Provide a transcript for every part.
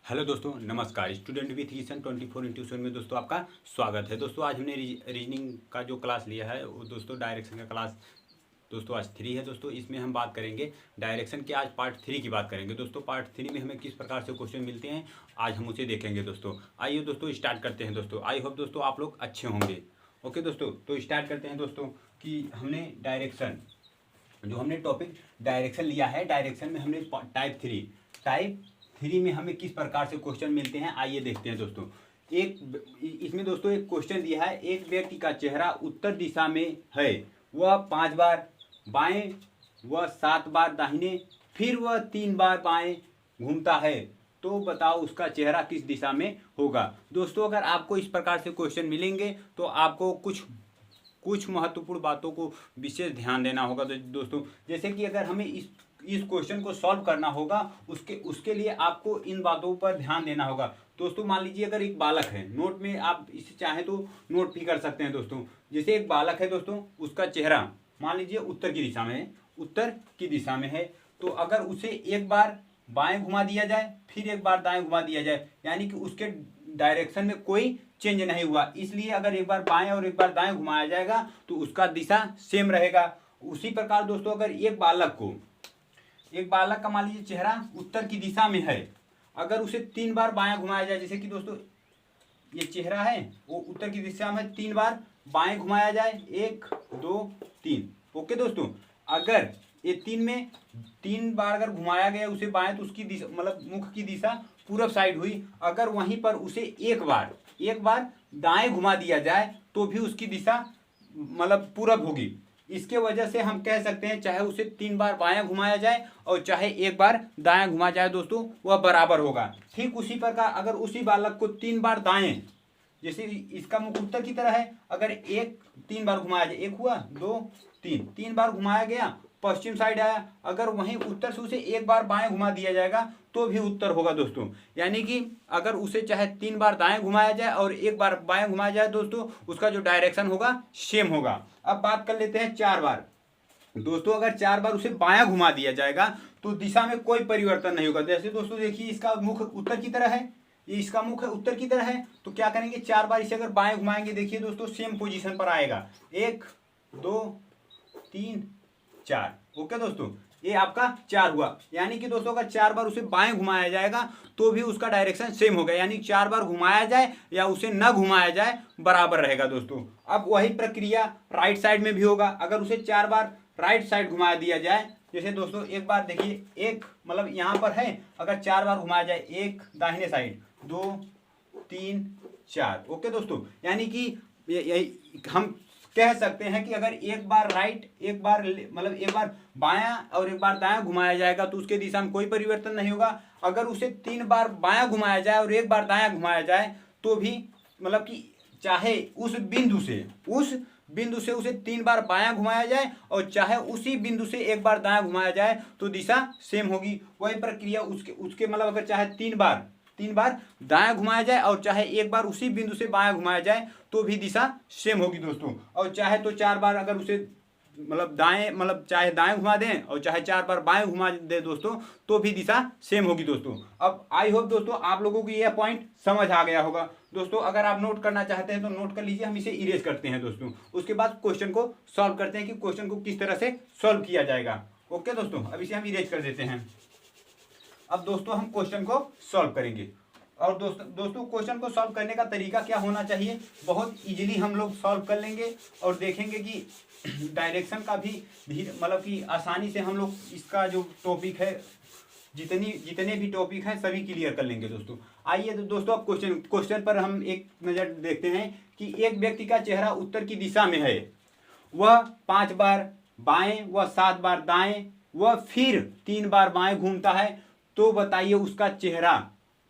Hello दोस्तों, नमस्कार। Student with ईसन 24/7 में दोस्तों आपका स्वागत है। दोस्तों आज हमने रीजनिंग का जो क्लास लिया है वो दोस्तों डायरेक्शन का क्लास दोस्तों आज 3 है। दोस्तों इसमें हम बात करेंगे डायरेक्शन के, आज पार्ट 3 की बात करेंगे। दोस्तों पार्ट 3 में हमें किस प्रकार से क्वेश्चन मिलते हैं आज हम उसे देखेंगे। दोस्तों आइए दोस्तों स्टार्ट करते हैं। दोस्तों आई होप दोस्तों आप लोग अच्छे होंगे। ओके दोस्तों, तो स्टार्ट करते हैं दोस्तों कि हमने डायरेक्शन जो हमने टॉपिक डायरेक्शन लिया है, डायरेक्शन में हमने टाइप थ्री में हमें किस प्रकार से क्वेश्चन मिलते हैं आइए देखते हैं। दोस्तों इसमें दोस्तों एक क्वेश्चन दिया है, एक व्यक्ति का चेहरा उत्तर दिशा में है, वह 5 बार बाएं व 7 बार दाहिने, फिर वह 3 बार बाएं घूमता है, तो बताओ उसका चेहरा किस दिशा में होगा। दोस्तों अगर आपको इस प्रकार से क्वेश्चन मिलेंगे तो आपको कुछ महत्वपूर्ण बातों को विशेष ध्यान देना होगा। तो दोस्तों जैसे कि अगर हमें इस क्वेश्चन को सॉल्व करना होगा उसके लिए आपको इन बातों पर ध्यान देना होगा। दोस्तों मान लीजिए अगर एक बालक है, नोट में आप इसे चाहे तो नोट भी कर सकते हैं। दोस्तों जैसे एक बालक है दोस्तों, उसका चेहरा मान लीजिए उत्तर की दिशा में है, तो अगर उसे एक बार बाएं घुमा दिया जाए फिर एक बार दाएं घुमा दिया जाए, यानी कि उसके डायरेक्शन में कोई चेंज नहीं हुआ। इसलिए अगर एक बार बाएं और एक बार दाएं घुमाया जाएगा तो उसका दिशा सेम रहेगा। उसी प्रकार दोस्तों अगर एक बालक का मान लीजिए चेहरा उत्तर की दिशा में है, अगर उसे 3 बार बायां घुमाया जाए, जैसे कि दोस्तों ये चेहरा है वो उत्तर की दिशा में 3 बार बाएं घुमाया जाए, 1 2 3। ओके दोस्तों, अगर ये 3 बार अगर घुमाया गया उसे बाएं तो उसकी दिशा मतलब मुख की दिशा पूरब साइड हुई। अगर वहीं पर उसे एक बार दाएं घुमा दिया जाए तो भी उसकी दिशा मतलब पूरब होगी। इसके वजह से हम कह सकते हैं चाहे उसे 3 बार बायां घुमाया जाए और चाहे एक बार दायां घुमाया जाए दोस्तों वह बराबर होगा। ठीक उसी प्रकार अगर उसी बालक को 3 बार दाएं, जैसे इसका मुख उत्तर की तरह है, अगर 3 बार घुमाया जाए, 1 हुआ 2 3 बार घुमाया गया पश्चिम साइड आया, अगर वहीं उत्तर से उसे एक बार बाएं घुमा दिया जाएगा तो भी उत्तर होगा दोस्तों। यानी कि अगर उसे चाहे 3 बार दाएं घुमाया जाए और एक बार बाएं घुमाया जाए दोस्तों, उसका जो डायरेक्शन होगा सेम होगा। अब बात कर लेते हैं 4 बार। दोस्तों अगर 4 बार उसे बायां घुमा दिया जाएगा तो दिशा में कोई परिवर्तन नहीं होगा। जैसे दोस्तों देखिए इसका मुख उत्तर की तरह है, ये इसका मुख उत्तर की तरह है, तो क्या करेंगे 4 बार इसे अगर बाएं घुमाएंगे, देखिए दोस्तों सेम पोजीशन पर आएगा, 1 2 3 4। ओके दोस्तों, ये आपका 4 हुआ। यानी कि दोस्तों अगर 4 बार उसे बाएं घुमाया जाएगा तो भी उसका डायरेक्शन सेम होगा, यानी 4 बार घुमाया जाए या उसे न घुमाया जाए बराबर रहेगा दोस्तों। अब वही प्रक्रिया राइट साइड में भी होगा। अगर उसे 4 बार राइट साइड घुमा दिया जाए, जैसे दोस्तों एक बार देखिए, एक मतलब यहाँ पर है, अगर 4 बार घुमाया जाए, 1 दाहिने साइड 2 3 4। ओके दोस्तों, यानी कि यही हम कह सकते हैं कि अगर एक बार राइट एक बार बायां और एक बार दायां घुमाया जाएगा तो उसके दिशा में कोई परिवर्तन नहीं होगा। अगर उसे 3 बार बायां घुमाया जाए और एक बार दायां घुमाया जाए तो भी मतलब कि चाहे उस बिंदु से उसे 3 बार बायां घुमाया जाए और चाहे उसी बिंदु से एक बार दायां घुमाया जाए तो दिशा सेम होगी। वही प्रक्रिया उसके मतलब अगर चाहे 3 बार दायां घुमाया जाए और चाहे एक बार उसी बिंदु से बायां घुमाया जाए तो भी दिशा सेम होगी दोस्तों। और चाहे तो 4 बार अगर उसे चाहे दाएं घुमा दें और चाहे 4 बार बाएं घुमा दे दोस्तों तो भी दिशा सेम होगी दोस्तों। अब आई होप दोस्तों आप लोगों को यह पॉइंट समझ आ गया होगा। दोस्तों अगर आप नोट करना चाहते हैं तो नोट कर लीजिए, हम इसे इरेज करते हैं दोस्तों। उसके बाद क्वेश्चन को सॉल्व करते हैं कि क्वेश्चन को किस तरह से सॉल्व किया जाएगा। ओके दोस्तों, अब इसे हम इरेज कर देते हैं। अब दोस्तों हम क्वेश्चन को सॉल्व करेंगे और दोस्तों क्वेश्चन को सॉल्व करने का तरीका क्या होना चाहिए, बहुत इजीली हम लोग सॉल्व कर लेंगे और देखेंगे कि डायरेक्शन का भी मतलब कि आसानी से हम लोग इसका जो टॉपिक है, जितने भी टॉपिक हैं सभी क्लियर कर लेंगे दोस्तों। आइए तो दोस्तों अब क्वेश्चन पर हम एक नज़र देखते हैं कि एक व्यक्ति का चेहरा उत्तर की दिशा में है, वह 5 बार बाएं व 7 बार दाएं व फिर 3 बार बाएं घूमता है, तो बताइए उसका चेहरा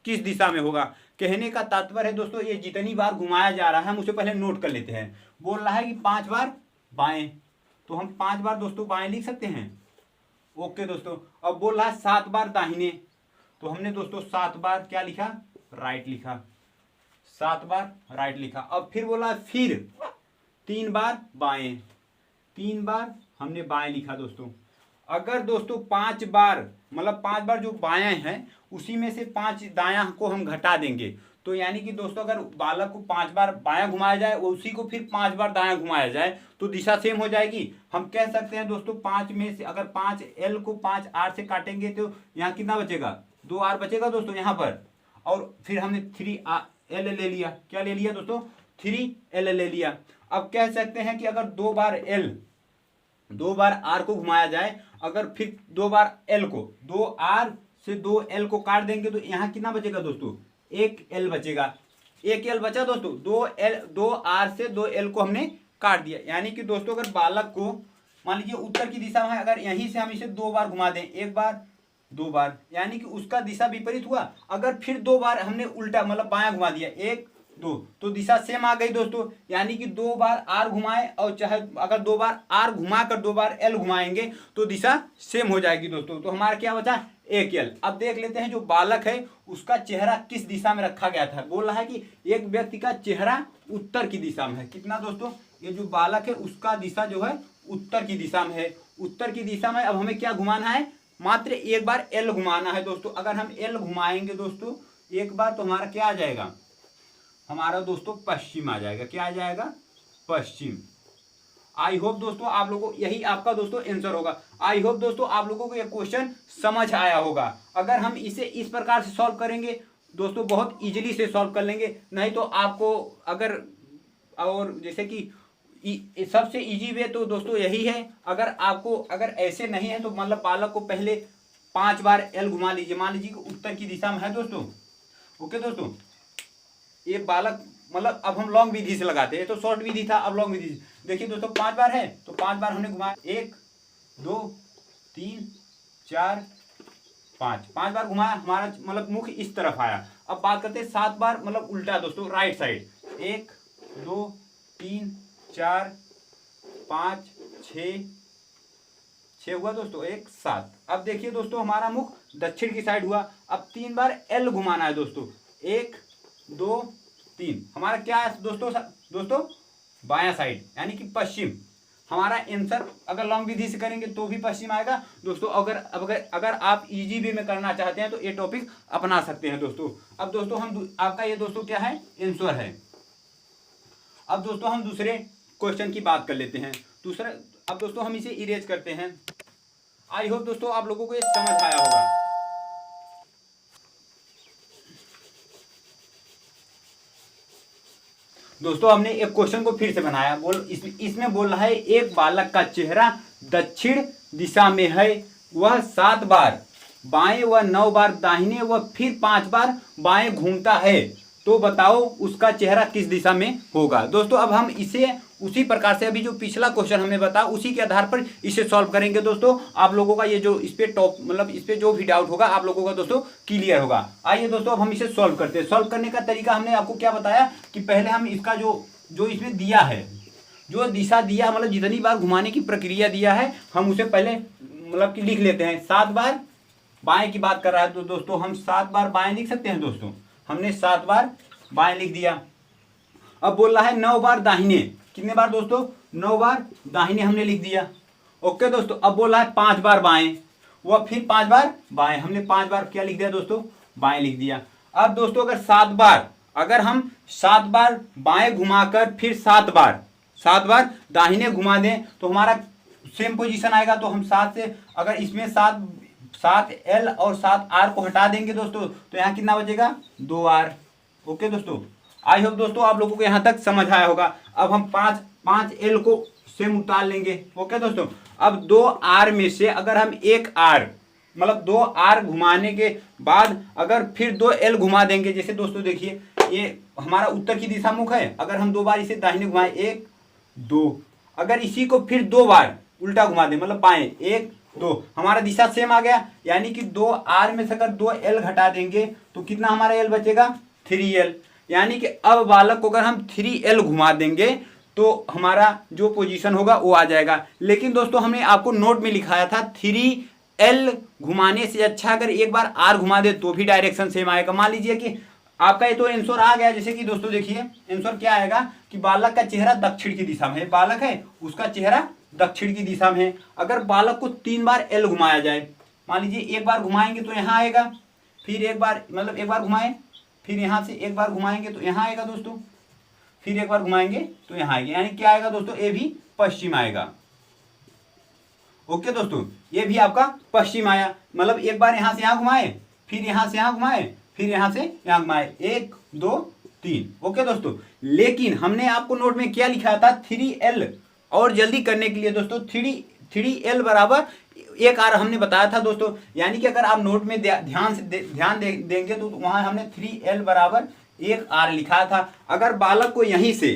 किस दिशा में होगा। कहने का तात्पर्य है दोस्तों ये जितनी बार घुमाया जा रहा है हम उसे पहले नोट कर लेते हैं। बोल रहा है कि 5 बार बाएं, तो हम 5 बार दोस्तों बाएं लिख सकते हैं। ओके दोस्तों, अब बोल रहा है 7 बार दाहिने, तो हमने दोस्तों 7 बार क्या लिखा, राइट लिखा, 7 बार राइट लिखा। अब फिर बोला फिर 3 बार बाएं, 3 बार हमने बाएं लिखा दोस्तों। अगर दोस्तों 5 बार मतलब 5 बार जो बायां हैं उसी में से 5 दायां को हम घटा देंगे, तो यानी कि दोस्तों अगर बालक को 5 बार बायां घुमाया जाए उसी को फिर 5 बार दायां घुमाया जाए तो दिशा सेम हो जाएगी। हम कह सकते हैं दोस्तों 5 में से अगर 5 एल को 5 आर से काटेंगे तो यहाँ कितना बचेगा, 2 आर बचेगा दोस्तों यहाँ पर। और फिर हमने 3 एल ले लिया, क्या ले लिया दोस्तों, 3 एल ले लिया। अब कह सकते हैं कि अगर 2 बार एल 2 बार आर को घुमाया जाए, अगर फिर 2 बार एल को 2 आर से 2 एल को काट देंगे तो यहाँ कितना बचेगा दोस्तों, 1 एल बचेगा। 1 एल बचा दोस्तों, 2 आर से 2 एल को हमने काट दिया। यानी कि दोस्तों अगर बालक को मान लीजिए उत्तर की दिशा में है, अगर यहीं से हम इसे 2 बार घुमा दें, 1 बार 2 बार, यानी कि उसका दिशा विपरीत हुआ। अगर फिर 2 बार हमने उल्टा मतलब बायां घुमा दिया, 1 2, तो दिशा सेम आ गई दोस्तों। यानी कि 2 बार आर घुमाए और चाहे अगर 2 बार आर घुमा कर 2 बार एल घुमाएंगे तो दिशा सेम हो जाएगी दोस्तों। तो हमारा क्या बचा, 1 एल। अब देख लेते हैं जो बालक है उसका चेहरा किस दिशा में रखा गया था। बोल रहा है कि एक व्यक्ति का चेहरा उत्तर की दिशा में है। कितना दोस्तों, ये जो बालक है उसका दिशा जो है उत्तर की दिशा में है। उत्तर की दिशा में अब हमें क्या घुमाना है, मात्र 1 बार एल घुमाना है दोस्तों। अगर हम एल घुमाएंगे दोस्तों 1 बार तो हमारा क्या आ जाएगा, हमारा दोस्तों पश्चिम आ जाएगा। क्या आ जाएगा, पश्चिम। आई होप दोस्तों आप लोगों यही आपका दोस्तों आंसर होगा। आई होप दोस्तों आप लोगों को ये क्वेश्चन समझ आया होगा। अगर हम इसे इस प्रकार से सॉल्व करेंगे दोस्तों बहुत इजीली से सॉल्व कर लेंगे। नहीं तो आपको अगर और जैसे कि सबसे इजी वे तो दोस्तों यही है। अगर आपको अगर ऐसे नहीं है तो मतलब बालक को पहले 5 बार एल घुमा लीजिए। मान लीजिए उत्तर की दिशा में है दोस्तों। ओके दोस्तों, ये बालक मतलब अब हम लॉन्ग विधि से लगाते हैं, तो शॉर्ट विधि था, अब लॉन्ग विधि से देखिए दोस्तों 5 बार है तो 5 बार हमने घुमाया, 1 2 3 4 5 बार घुमाया, हमारा मतलब मुख इस तरफ आया। अब बात करते हैं 7 बार मतलब उल्टा दोस्तों राइट साइड, 1 2 3 4 5 6 हुआ दोस्तों, 1 7। अब देखिए दोस्तों हमारा मुख दक्षिण की साइड हुआ। अब 3 बार एल घुमाना है दोस्तों, 1 2 3। हमारा क्या है दोस्तों बायां साइड यानी कि पश्चिम। हमारा आंसर अगर लॉन्ग विधि से करेंगे तो भी पश्चिम आएगा दोस्तों। अगर आप इजी वे में करना चाहते हैं तो ये टॉपिक अपना सकते हैं दोस्तों। अब दोस्तों हम आपका ये दोस्तों क्या है, आंसर है। अब दोस्तों हम दूसरे क्वेश्चन की बात कर लेते हैं। अब दोस्तों हम इसे इरेज करते हैं। आई होप दोस्तों आप लोगों को ये समझ आया होगा। दोस्तों हमने एक क्वेश्चन को फिर से बनाया। इसमें बोल रहा है एक बालक का चेहरा दक्षिण दिशा में है, वह 7 बार बाएं व 9 बार दाहिने व फिर 5 बार बाएं घूमता है, तो बताओ उसका चेहरा किस दिशा में होगा। दोस्तों अब हम इसे उसी प्रकार से अभी जो पिछला क्वेश्चन हमने बताया उसी के आधार पर इसे सॉल्व करेंगे दोस्तों। आप लोगों का ये जो इस पे जो भी डाउट होगा आप लोगों का दोस्तों क्लियर होगा। आइए दोस्तों अब हम इसे सॉल्व करते हैं। सॉल्व करने का तरीका हमने आपको क्या बताया कि पहले हम इसका जो इसमें दिया है, जो दिशा दिया मतलब जितनी बार घुमाने की प्रक्रिया दिया है हम उसे पहले मतलब कि लिख लेते हैं। 7 बार बाएं की बात कर रहा है तो दोस्तों हम 7 बार बाएं लिख सकते हैं दोस्तों। हमने 7 बार बाएं लिख दिया। अब बोल रहा है 9 बार दाहिने, कितने बार दोस्तों, 9 बार दाहिने हमने लिख दिया। ओके दोस्तों, अब बोल रहा है 5 बार बाएं, वह फिर 5 बार बाएं, हमने 5 बार क्या लिख दिया दोस्तों, बाएं लिख दिया। अब दोस्तों अगर हम 7 बार बाएं घुमाकर फिर 7 बार दाहिने घुमा दें तो हमारा सेम पोजीशन आएगा। तो हम 7 से अगर इसमें 7 एल और 7 आर को हटा देंगे दोस्तों तो यहाँ कितना बचेगा, 2 आर। ओके दोस्तों, आई होप दोस्तों आप लोगों को यहाँ तक समझ आया होगा। अब हम 5 एल को सेम उतार लेंगे। ओके दोस्तों, अब 2 आर में से अगर हम 1 आर मतलब 2 आर घुमाने के बाद अगर फिर 2 एल घुमा देंगे, जैसे दोस्तों देखिए ये हमारा उत्तर की दिशा मुख है, अगर हम 2 बार इसे दाहिने घुमाएं 1 2, अगर इसी को फिर 2 बार उल्टा घुमा दें मतलब बाएं 1 2, हमारा दिशा सेम आ गया। यानी कि 2 आर में से अगर 2 एल घटा देंगे तो कितना हमारा एल बचेगा, 3 एल। यानी कि अब बालक को अगर हम 3 एल घुमा देंगे तो हमारा जो पोजीशन होगा वो आ जाएगा। लेकिन दोस्तों हमने आपको नोट में लिखाया था 3 एल घुमाने से अच्छा अगर 1 बार आर घुमा दे तो भी डायरेक्शन सेम आएगा। मान लीजिए कि आपका ये तो आंसर आ गया। जैसे कि दोस्तों देखिए आंसर क्या आएगा कि बालक का चेहरा दक्षिण की दिशा में है, बालक है उसका चेहरा दक्षिण की दिशा में है। अगर बालक को 3 बार एल घुमाया जाए, मान लीजिए एक बार घुमाएंगे तो यहाँ आएगा, फिर एक बार मतलब एक बार घुमाएं, फिर यहाँ से एक बार घुमाएंगे तो यहाँ आएगा दोस्तों, फिर एक बार घुमाएंगे तो यहाँ आएगा, यानी क्या आएगा दोस्तों, ये भी पश्चिम आएगा। ओके दोस्तों, ये भी आपका पश्चिम आया, मतलब एक बार यहाँ से यहाँ घुमाए, फिर यहाँ से यहाँ घुमाए, फिर यहाँ से यहाँ घुमाए, 1 2 3। ओके दोस्तों, लेकिन हमने आपको नोट में क्या लिखा था, 3L, और जल्दी करने के लिए दोस्तों 3L बराबर 1R हमने बताया था दोस्तों। यानी कि अगर आप नोट में ध्यान देंगे तो वहां हमने 3L बराबर 1R लिखा था। अगर बालक को यहीं से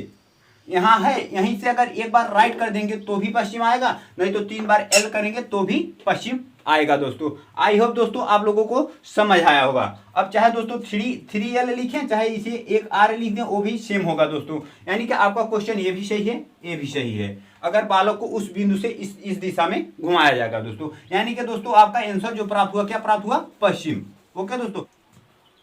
यहाँ है, यहीं से अगर एक बार राइट कर देंगे तो भी पश्चिम आएगा, नहीं तो 3 बार एल करेंगे तो भी पश्चिम आएगा दोस्तों। आई होप दोस्तों आप लोगों को समझ आया होगा। अब चाहे दोस्तों 3L लिखें, चाहे इसे 1R लिख दें, वो भी सेम होगा दोस्तों। यानी कि आपका क्वेश्चन ये भी सही है, ये भी सही है, अगर बालक को उस बिंदु से इस दिशा में घुमाया जाएगा दोस्तों। यानी कि दोस्तों आपका आंसर जो प्राप्त हुआ, क्या प्राप्त हुआ, पश्चिम। ओके दोस्तों,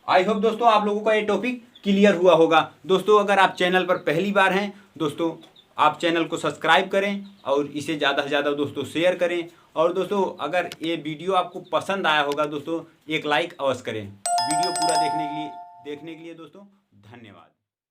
आई होप दोस्तों आप लोगों का ये टॉपिक क्लियर हुआ होगा दोस्तों। अगर आप चैनल पर पहली बार हैं दोस्तों, आप चैनल को सब्सक्राइब करें और इसे ज़्यादा से ज़्यादा दोस्तों शेयर करें। और दोस्तों अगर ये वीडियो आपको पसंद आया होगा दोस्तों, एक लाइक अवश्य करें। वीडियो पूरा देखने के लिए दोस्तों धन्यवाद।